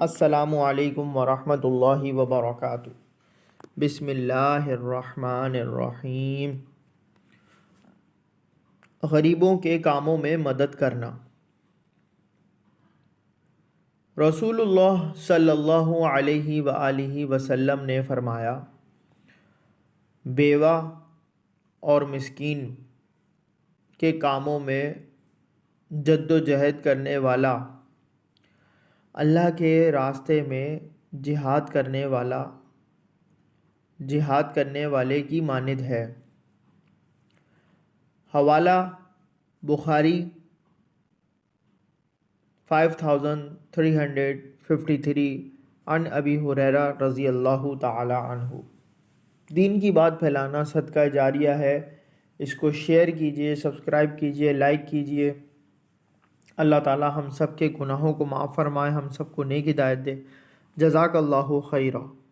السلام علیکم ورحمۃ اللہ وبرکاتہ۔ بسم اللہ الرحمن الرحیم۔ غریبوں کے کاموں میں مدد کرنا۔ رسول اللہ صلی اللہ علیہ وآلہ وسلم نے فرمایا، بیوہ اور مسکین کے کاموں میں جد و جہد کرنے والا اللہ کے راستے میں جہاد کرنے والے کی مانند ہے۔ حوالہ بخاری 5353 عن ابی ہریرہ رضی اللہ تعالی عنہ۔ دین کی بات پھیلانا صدقہ جاریہ ہے، اس کو شیئر کیجئے، سبسکرائب کیجئے، لائک کیجئے۔ اللہ تعالی ہم سب کے گناہوں کو معاف فرمائے، ہم سب کو نیک ہدایت دے۔ جزاک اللہ خیرہ۔